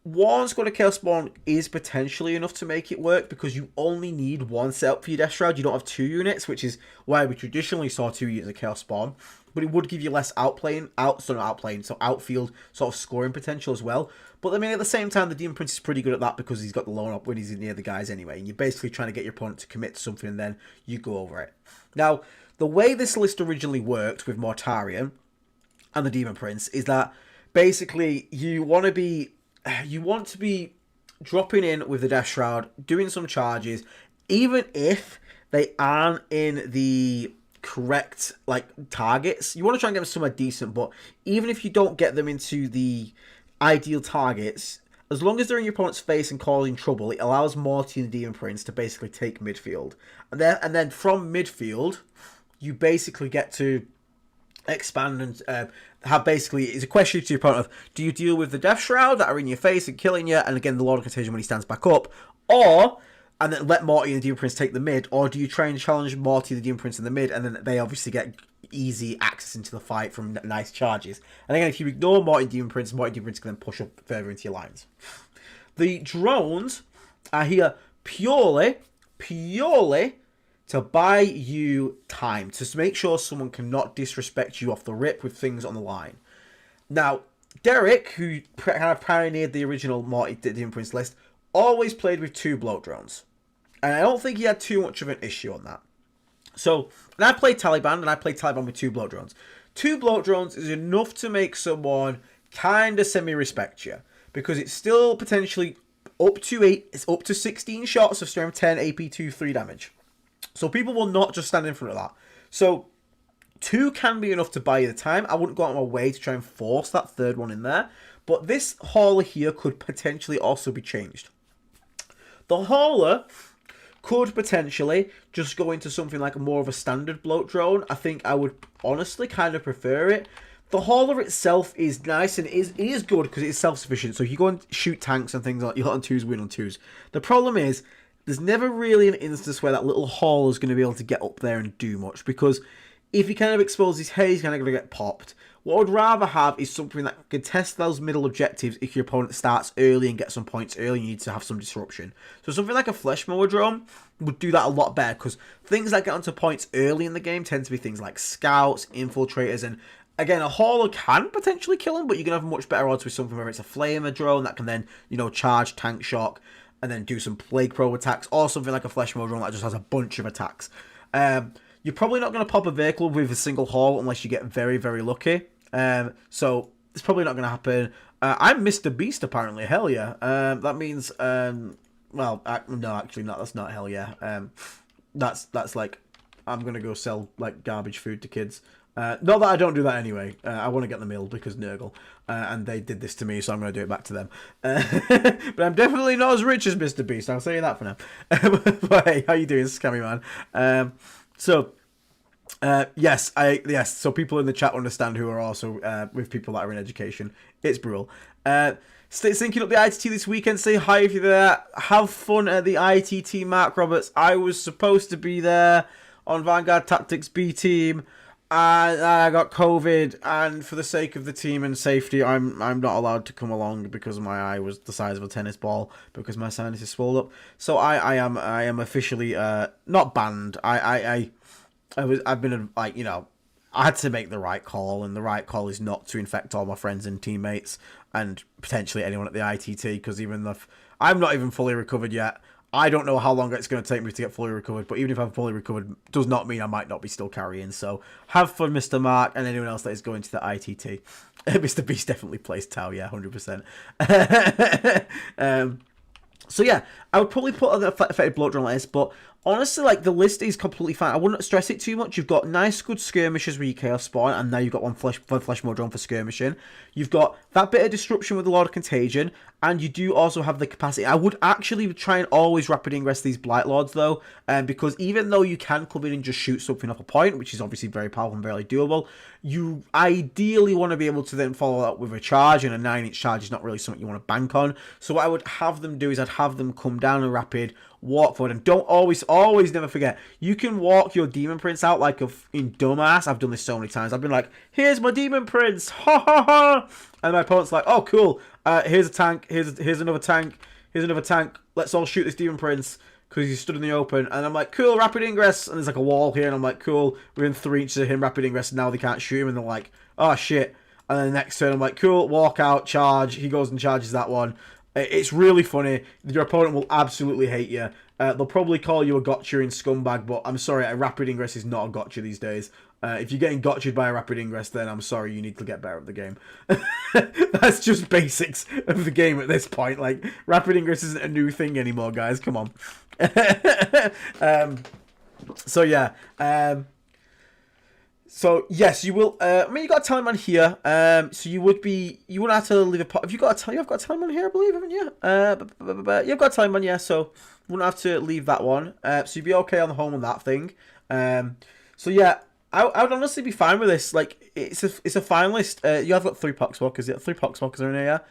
one squad of Chaos Spawn is potentially enough to make it work because you only need one setup for your Death Shroud. You don't have 2 units, which is why we traditionally saw 2 units of Chaos Spawn. But it would give you less so outfield sort of scoring potential as well. But I mean, at the same time, the Demon Prince is pretty good at that because he's got the lone up when he's near the guys anyway. And you're basically trying to get your opponent to commit to something and then you go over it. Now, the way this list originally worked with Mortarion and the Demon Prince is that basically you want to be dropping in with the Death Shroud, doing some charges, even if they aren't in the correct targets. You want to try and get them somewhere decent, but even if you don't get them into the ideal targets, as long as they're in your opponent's face and causing trouble, it allows Morty and the Demon Prince to basically take midfield. And then from midfield, you basically get to expand and have basically, it's a question to your opponent of, do you deal with the Death Shroud that are in your face and killing you, and again the Lord of Contagion when he stands back up, and then let Morty and the Demon Prince take the mid, or do you try and challenge Morty and the Demon Prince in the mid, and then they obviously get easy access into the fight from nice charges. And again, if you ignore Morty and Demon Prince can then push up further into your lines. The drones are here purely to buy you time, to make sure someone cannot disrespect you off the rip with things on the line. Now, Derek, who kind of pioneered the original Morty Demon Prince list, always played with 2 bloat drones. And I don't think he had too much of an issue on that. So, and I played Taliban with 2 bloat drones. 2 bloat drones is enough to make someone kind of semi-respect you. Because it's still potentially up to 16 shots of strength 10, AP 2, 3 damage. So people will not just stand in front of that. So 2 can be enough to buy you the time. I wouldn't go out of my way to try and force that 3rd one in there. But this hauler here could potentially also be changed. The hauler could potentially just go into something like more of a standard bloat drone. I think I would honestly kind of prefer it. The hauler itself is nice and it is good because it's self-sufficient. So if you go and shoot tanks and things like, you hit on 2s, win on 2s. The problem is, there's never really an instance where that little hauler is going to be able to get up there and do much. Because if he kind of exposes his head, he's kind of going to get popped. What I'd rather have is something that can test those middle objectives if your opponent starts early and gets some points early, you need to have some disruption. So something like a Flesh Mower drone would do that a lot better, because things that get onto points early in the game tend to be things like scouts, infiltrators, and again, a hauler can potentially kill him, but you're going to have much better odds with something where it's a flamer drone that can then, charge tank shock and then do some plague probe attacks, or something like a Flesh Mower drone that just has a bunch of attacks. You're probably not going to pop a vehicle with a single haul unless you get very, very lucky. So it's probably not going to happen. I'm Mr. Beast, apparently. Hell yeah. That means, no, actually, not. That's not hell yeah. That's like, I'm going to go sell, like, garbage food to kids. Not that I don't do that anyway. I want to get the mill because Nurgle. And they did this to me, so I'm going to do it back to them. But I'm definitely not as rich as Mr. Beast. I'll say that for now. But hey, how you doing, Scammy Man? Yes. So people in the chat understand who are also with people that are in education. It's brutal. Stay syncing up the ITT this weekend. Say hi if you're there. Have fun at the ITT, Mark Roberts. I was supposed to be there on Vanguard Tactics B team, and I got COVID. And for the sake of the team and safety, I'm not allowed to come along because my eye was the size of a tennis ball because my sinus is swollen up. So I am officially not banned. I've been like, I had to make the right call, and the right call is not to infect all my friends and teammates and potentially anyone at the ITT, because even if I'm not even fully recovered yet, I don't know how long it's going to take me to get fully recovered, but even if I'm fully recovered, does not mean I might not be still carrying. So have fun, Mr. Mark, and anyone else that is going to the ITT. Mr. Beast definitely plays Tau, yeah, 100%. So yeah, I would probably put an affected bloat drone list, but honestly, like, the list is completely fine. I wouldn't stress it too much. You've got nice, good skirmishers where you chaos spawn, and now you've got one flesh mode drone for skirmishing. You've got that bit of disruption with the Lord of Contagion, and you do also have the capacity. I would actually try and always rapid ingress these Blight Lords, though, because even though you can come in and just shoot something off a point, which is obviously very powerful and very doable, you ideally want to be able to then follow that with a charge, and a 9-inch charge is not really something you want to bank on. So what I would have them do is I'd have them come down and rapid, walk forward. And don't always never forget, you can walk your Demon Prince out like in dumbass. I've done this so many times. I've been like, here's my Demon Prince, ha ha ha. And my opponent's like, oh cool, here's a tank, here's another tank, here's another tank. Let's all shoot this Demon Prince because he stood in the open. And I'm like, cool, rapid ingress. And there's like a wall here, and I'm like, cool, we're in 3 inches of him, rapid ingress. And now they can't shoot him, and they're like, oh shit. And then the next turn, I'm like, cool, walk out, charge. He goes and charges that one. It's really funny. Your opponent will absolutely hate you. They'll probably call you a gotcha in scumbag, but I'm sorry, a rapid ingress is not a gotcha these days. If you're getting gotcha'd by a rapid ingress, then I'm sorry, you need to get better at the game. That's just basics of the game at this point. Like, rapid ingress isn't a new thing anymore, guys. Come on. So yeah. So yes, you will. I mean, you got a Tallyman here. So you wouldn't have to leave a pot. You've got a Tallyman here, I believe, haven't you? You've got a Tallyman, yeah. So you wouldn't have to leave that one. So you'd be okay on the home on that thing. So yeah, I would honestly be fine with this. Like, it's a fine list. You have got 3 Poxwalkers. Yeah, 3 Poxwalkers are in here.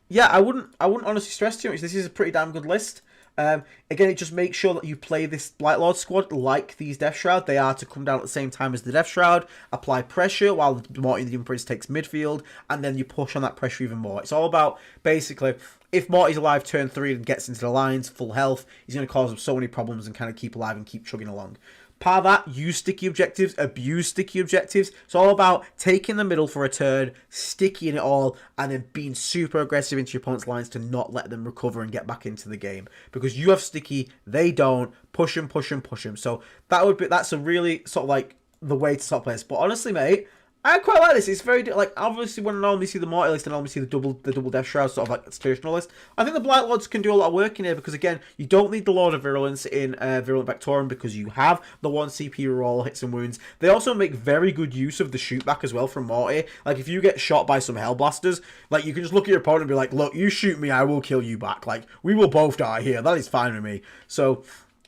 Yeah, I wouldn't honestly stress too much. This is a pretty damn good list. Again, it just makes sure that you play this Blight Lord squad like these Death Shroud. They are to come down at the same time as the Death Shroud, apply pressure while the Morty the Demon Prince takes midfield, and then you push on that pressure even more. It's all about, basically, if Morty's alive turn 3 and gets into the lines, full health, he's going to cause them so many problems and kind of keep alive and keep chugging along. Part of that, use sticky objectives, abuse sticky objectives. It's all about taking the middle for a turn, sticking it all, and then being super aggressive into your opponent's lines to not let them recover and get back into the game. Because you have sticky, they don't. Push them, push them, push them. So that's a really sort of like the way to stop this. But honestly, mate, I quite like this. It's very, like, obviously when I normally see the Morty list and I normally see the double Death Shroud, sort of like traditional list, I think the Blight Lords can do a lot of work in here because, again, you don't need the Lord of Virulence in Virulent Vectorum because you have the 1 CP roll, hits and wounds. They also make very good use of the shoot back as well from Morty. Like, if you get shot by some Hellblasters, like, you can just look at your opponent and be like, look, you shoot me, I will kill you back. Like, we will both die here. That is fine with me. So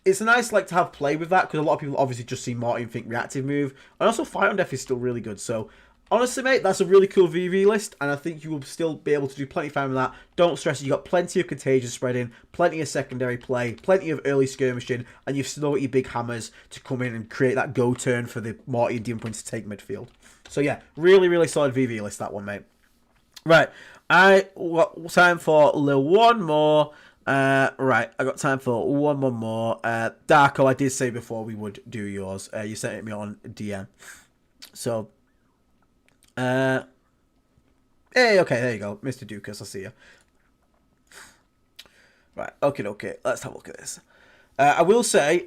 it's nice, like, to have play with that because a lot of people obviously just see Morty and think reactive move. And also Fight on Death is still really good. So honestly, mate, that's a really cool VV list, and I think you will still be able to do plenty of fine with that. Don't stress, you got plenty of contagion spreading, plenty of secondary play, plenty of early skirmishing, and you've still got your big hammers to come in and create that go turn for the Morty and Demon Prince to take midfield. So yeah, really, really solid VV list, that one, mate. Right, I got time for one more. Right, I got time for one more. Darko, I did say before we would do yours. You sent it me on DM. So, hey, okay, there you go, Mr. Dukas, I see you. Right, okay, let's have a look at this. I will say,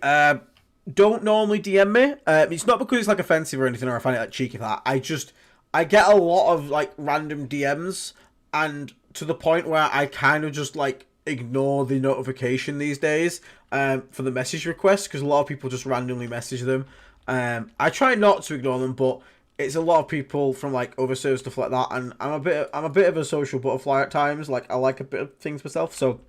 don't normally DM me. It's not because it's like offensive or anything, or I find it like cheeky for that. I get a lot of like random DMs, and to the point where I kind of just like ignore the notification these days for the message requests, because a lot of people just randomly message them. I try not to ignore them, but it's a lot of people from like other servers, stuff like that, and I'm a bit of a social butterfly at times. Like, I like a bit of things myself, so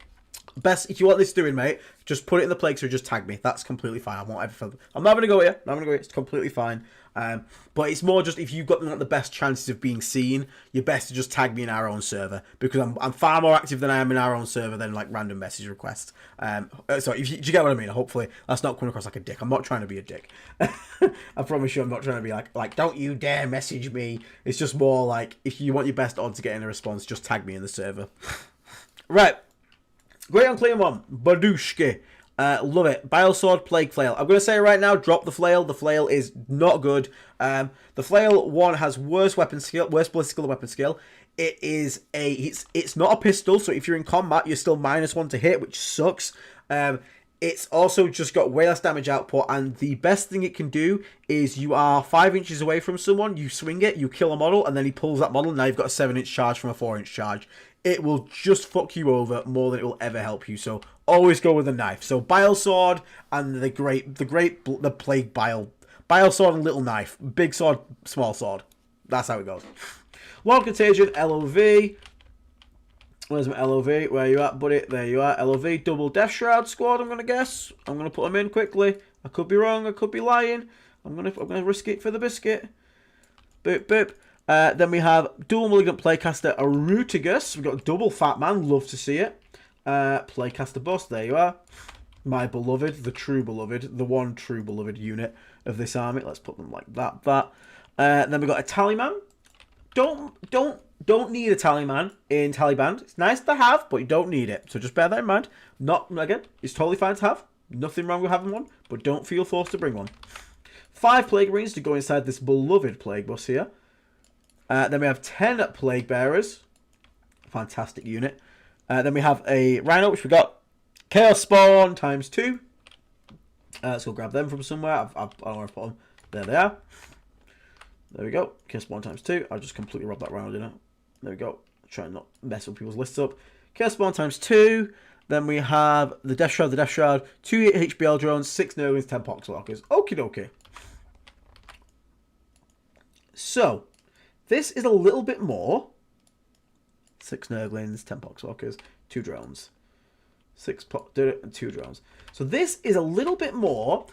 best, if you want this doing, mate, just put it in the play or just tag me. That's completely fine. I'm not gonna go here. It's completely fine. But it's more just if you've got the best chances of being seen, you're best to just tag me in our own server, because I'm far more active than I am in our own server than like random message requests. So if you, do you get what I mean? Hopefully that's not coming across like a dick. I'm not trying to be a dick. I promise you, I'm not trying to be like don't you dare message me. It's just more like, if you want your best odds to get in a response, just tag me in the server. Right. Great on clean one. Badushki. Love it. Bilesword, Plague Flail. I'm going to say right now, drop the Flail. The Flail is not good. The Flail, one, has worse weapon skill, worse ballistical weapon skill. It's not a pistol, so if you're in combat, you're still -1 to hit, which sucks. It's also just got way less damage output, and the best thing it can do is you are 5 inches away from someone, you swing it, you kill a model, and then he pulls that model, and now you've got a 7-inch charge from a 4-inch charge. It will just fuck you over more than it will ever help you, so always go with a knife. So Bile Sword and the Plague Bile. Bile Sword and Little Knife. Big Sword, Small Sword. That's how it goes. Lord Contagion, LOV. Where's my LOV? Where you at, buddy? There you are. LOV, double Death Shroud squad, I'm going to guess. I'm going to put them in quickly. I could be wrong. I could be lying. I'm going to risk it for the biscuit. Boop, boop. Then we have dual Malignant Playcaster Arutigus. We've got double Fat Man. Love to see it. Playcaster Boss. There you are. my beloved, the true beloved, the one true beloved unit of this army. Let's put them like that. Then we got a Tallyman. Don't need a Tallyman in Taliban. It's nice to have, but you don't need it. So just bear that in mind. Not again, it's totally fine to have. Nothing wrong with having one, but don't feel forced to bring one. 5 Plague Marines to go inside this beloved Plague Bus here. Then we have 10 Plague Bearers. Fantastic unit. Then we have a Rhino, which we got Chaos Spawn ×2. Let's go grab them from somewhere. I don't know where to put them. There they are. There we go. Chaos Spawn ×2. I just completely robbed that Rhino, didn't I? There we go. Try and not mess up people's lists up. Chaos Spawn ×2. Then we have the Death Shroud, 2 HBL drones, 6 Nurglings, 10 Poxwalkers. Okie dokie. So, this is a little bit more. 6 Nurglings, 10 Poxwalkers, 2 drones. 6 and 2 drones. So this is a little bit more.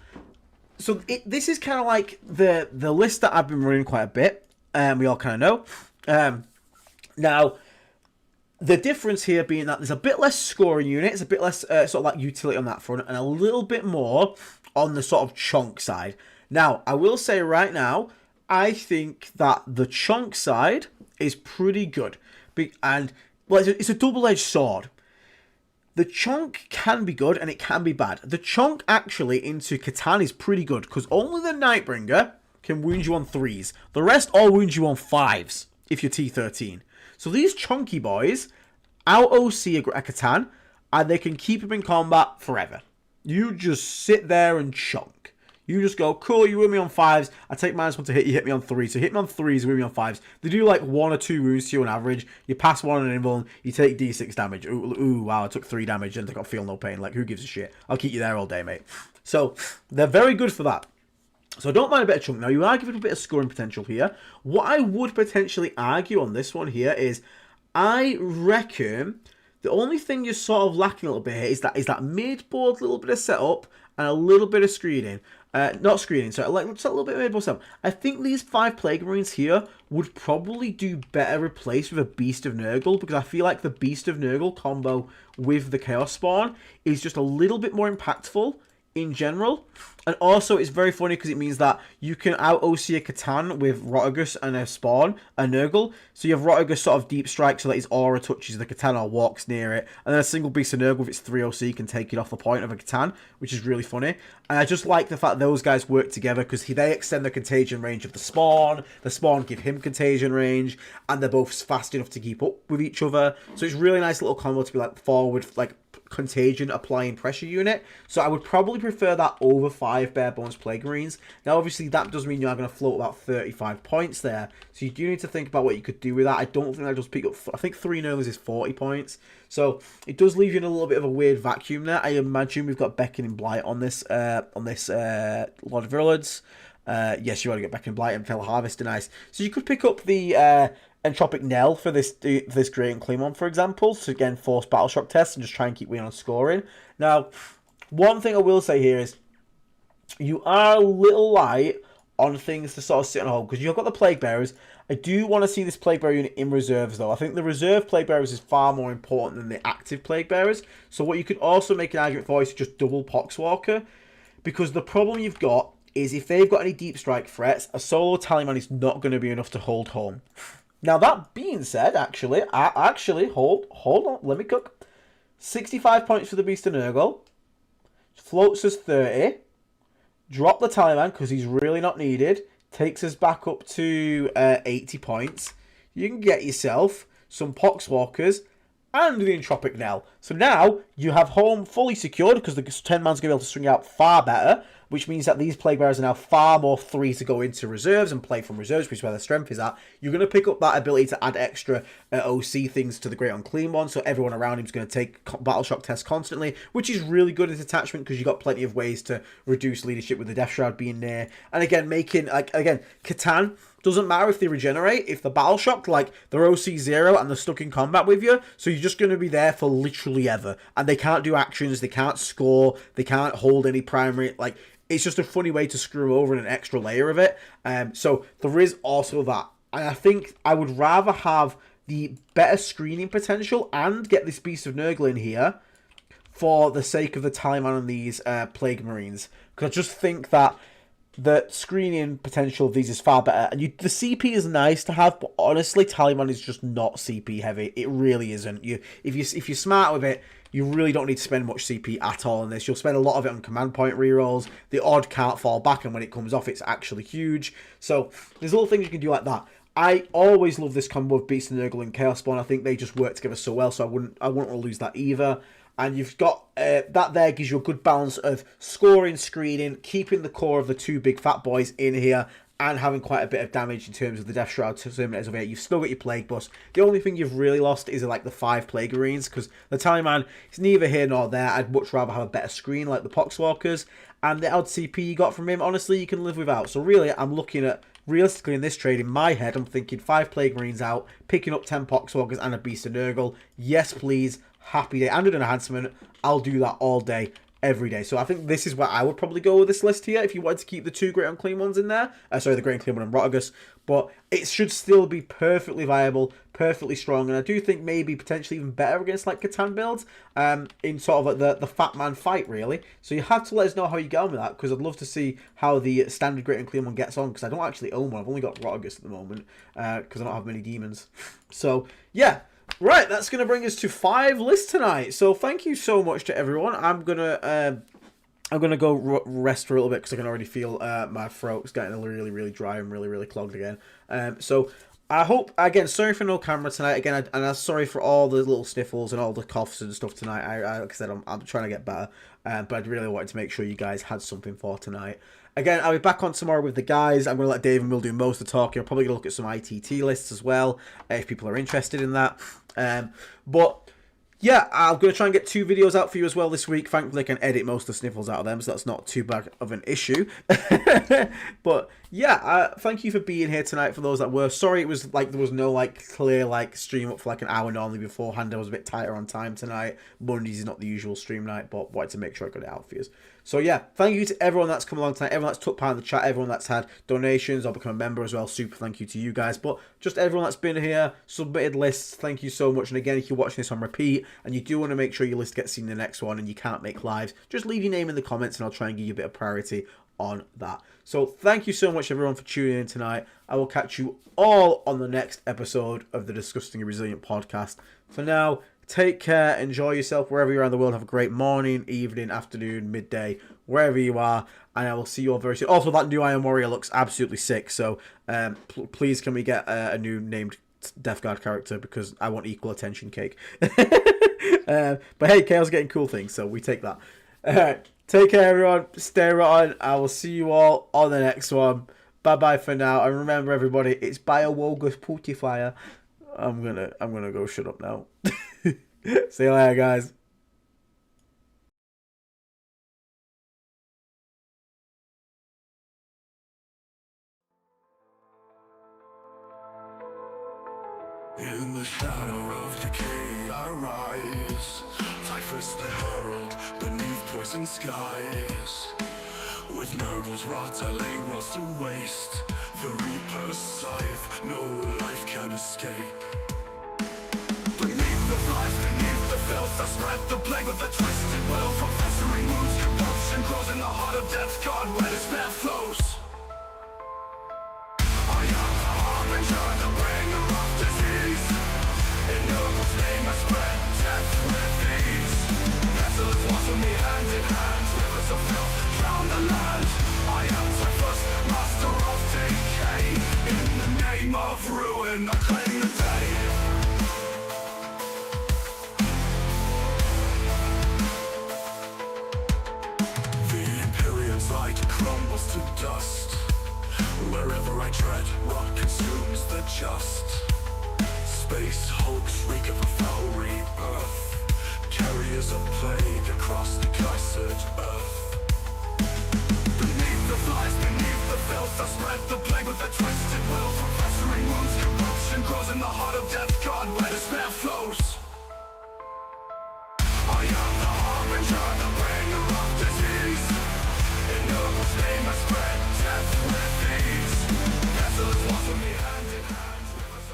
So this is kind of like the list that I've been running quite a bit. We all kind of know. Now, the difference here being that there's a bit less scoring units, a bit less sort of like utility on that front, and a little bit more on the sort of chunk side. Now, I will say right now, I think that the chunk side is pretty good. And well, it's a double-edged sword. The chunk can be good and it can be bad. The chunk actually into Catan is pretty good because only the Nightbringer can wound you on 3s. The rest all wound you on 5s if you're T13. So these chunky boys out-OC a Catan and they can keep him in combat forever. You just sit there and chunk. You just go, cool, you wound me on 5s. I take -1 to hit, you hit me on 3s. So hit me on 3s, wound me on 5s. They do like 1 or 2 wounds to you on average. You pass 1 on an invuln, you take D6 damage. Ooh, wow, I took 3 damage and I got feel no pain. Like, who gives a shit? I'll keep you there all day, mate. So, they're very good for that. So I don't mind a bit of chunk. Now, you are given a bit of scoring potential here. What I would potentially argue on this one here is, I reckon the only thing you're sort of lacking a little bit here is that mid-board little bit of setup and a little bit of screening. Not screening, sorry, like just a little bit of mid-board setup. I think these 5 Plague Marines here would probably do better replaced with a Beast of Nurgle, because I feel like the Beast of Nurgle combo with the Chaos Spawn is just a little bit more impactful in general. And also it's very funny because it means that you can out-OC a Catan with Rotigus and a Spawn, a Nurgle. So you have Rotigus sort of deep strike so that his aura touches the Catan or walks near it. And then a single Beast of Nurgle with its 3 OC can take it off the point of a Catan, which is really funny. And I just like the fact those guys work together because they extend the contagion range of the Spawn give him contagion range, and they're both fast enough to keep up with each other. So it's really nice little combo to be like forward, like contagion applying pressure unit. So I would probably prefer that over 5 bare bones Plague Marines. Now obviously that does mean you are going to float about 35 points there, so you do need to think about what you could do with that. I don't think I just pick up, I think 3 Nurglings is 40 points, so it does leave you in a little bit of a weird vacuum there. I imagine we've got Beckoning Blight on this Lord of Virulence. Yes, you want to get Beckoning Blight and Fell Harvester, nice. So you could pick up the Entropic Knell for this Great and Clean one, for example, to again force battle shock tests and just try and keep winning on scoring. Now, one thing I will say here is you are a little light on things to sort of sit on hold because you've got the Plague Bearers. I do want to see this Plague Bearer unit in reserves though. I think the reserve Plague Bearers is far more important than the active Plague Bearers. So what you could also make an argument for is just double Poxwalker, because the problem you've got is if they've got any deep strike threats, a solo Tallyman is not going to be enough to hold home. Now, that being said, hold on, let me cook. 65 points for the Beast of Nurgle. Floats us 30. Drop the Tallyman because he's really not needed. Takes us back up to 80 points. You can get yourself some Poxwalkers and the Entropic Knell. So now you have home fully secured because the 10-man's going to be able to swing out far better, which means that these Plague Bearers are now far more free to go into reserves and play from reserves, which is where their strength is at. You're going to pick up that ability to add extra OC things to the Great Unclean one, so everyone around him is going to take battle shock tests constantly, which is really good as attachment because you've got plenty of ways to reduce leadership with the Death Shroud being there. And again, Catan, doesn't matter if they regenerate, if the battle shocked, like they're OC 0 and they're stuck in combat with you, so you're just going to be there for literally ever. And they can't do actions, they can't score, they can't hold any primary, like, it's just a funny way to screw over in an extra layer of it. So there is also that. And I think I would rather have the better screening potential and get this Beast of Nurgle in here for the sake of the Taliban and these Plague Marines, because I just think that the screening potential of these is far better. And the CP is nice to have, but honestly, Taliban is just not CP heavy. It really isn't. If you're smart with it, you really don't need to spend much CP at all on this. You'll spend a lot of it on command point rerolls. The odd can't fall back, and when it comes off, it's actually huge. So there's little things you can do like that. I always love this combo of Beast and Nurgle and Chaos Spawn. I think they just work together so well, so I wouldn't want to lose that either. And you've got that there gives you a good balance of scoring, screening, keeping the core of the two big fat boys in here, and having quite a bit of damage in terms of the Death Shroud Terminators over here. You've still got your Plague Bus. The only thing you've really lost is like the 5 Plague Marines, because the Taliban is neither here nor there. I'd much rather have a better screen like the Poxwalkers. And the odd CP you got from him, honestly, you can live without. So really, I'm looking at, realistically in this trade, in my head, I'm thinking 5 Plague Marines out, picking up 10 Poxwalkers and a Beast of Nurgle. Yes, please. Happy day. And an enhancement. I'll do that all day, every day. So I think this is where I would probably go with this list here if you wanted to keep the 2 Great Unclean Ones in there. Sorry, the Great Unclean One and Rotagus. But it should still be perfectly viable, perfectly strong. And I do think maybe potentially even better against like Catan builds in sort of like the Fat Man fight, really. So you have to let us know how you get on with that, because I'd love to see how the standard Great Unclean One gets on, because I don't actually own one. I've only got Rotagus at the moment because I don't have many demons. So, yeah. Right, that's going to bring us to 5 lists tonight. So thank you so much to everyone. I'm gonna go rest for a little bit, because I can already feel my throat's getting really, really dry and really, really clogged again. So I hope, again, sorry for no camera tonight. Again, and I'm sorry for all the little sniffles and all the coughs and stuff tonight. Like I said, I'm trying to get better. But I really wanted to make sure you guys had something for tonight. Again, I'll be back on tomorrow with the guys. I'm going to let Dave and Will do most of the talking. I'm probably going to look at some ITT lists as well, if people are interested in that. But yeah, I'm going to try and get 2 videos out for you as well this week. Thankfully, I can edit most of the sniffles out of them, so that's not too bad of an issue. But yeah, thank you for being here tonight for those that were. Sorry, it was like there was no like clear like stream up for like an hour normally beforehand. I was a bit tighter on time tonight. Mondays is not the usual stream night, but wanted to make sure I got it out for you. So yeah, thank you to everyone that's come along tonight, everyone that's took part in the chat, everyone that's had donations or become a member as well. Super thank you to you guys. But just everyone that's been here, submitted lists, thank you so much. And again, if you're watching this on repeat and you do want to make sure your list gets seen in the next one and you can't make lives, just leave your name in the comments and I'll try and give you a bit of priority on that. So thank you so much everyone for tuning in tonight. I will catch you all on the next episode of the Disgusting and Resilient podcast. For now, take care, enjoy yourself wherever you are in the world. Have a great morning, evening, afternoon, midday, wherever you are. And I will see you all very soon. Also, that new Iron Warrior looks absolutely sick. So please can we get a new named Death Guard character, because I want equal attention, cake. But hey, Kale's getting cool things, so we take that. Alright, take care everyone, stay right on. I will see you all on the next one. Bye bye for now, and remember everybody, it's Biowogus Putifier. I'm gonna go shut up now. See you later, guys. In the shadow of decay I rise, Typhus the herald beneath poison skies. With Nurgle's rot I lay worlds to waste. The Reaper's scythe, no life can escape. Beneath the flies, beneath the filth I spread the plague with a twisted will. From festering wounds, corruption grows in the heart of Death God, where despair flows. I am the harbinger, the bringer of disease. In Nurgle's name I spread death with ease. Pestilence walks with me hand in hand. Rivers of filth drown the land. I am Typhus, master of decay. In the name of ruin I claim the day. The Imperium's light crumbles to dust. Wherever I tread, rot consumes the just. Space hulks reek of a foul rebirth. Carriers of plague across the cursed earth. Beneath the flies, beneath the filth I spread the plague with a twisted will. From festering wounds, corruption grows in the heart of Death God, where despair flows. I am the harbinger, the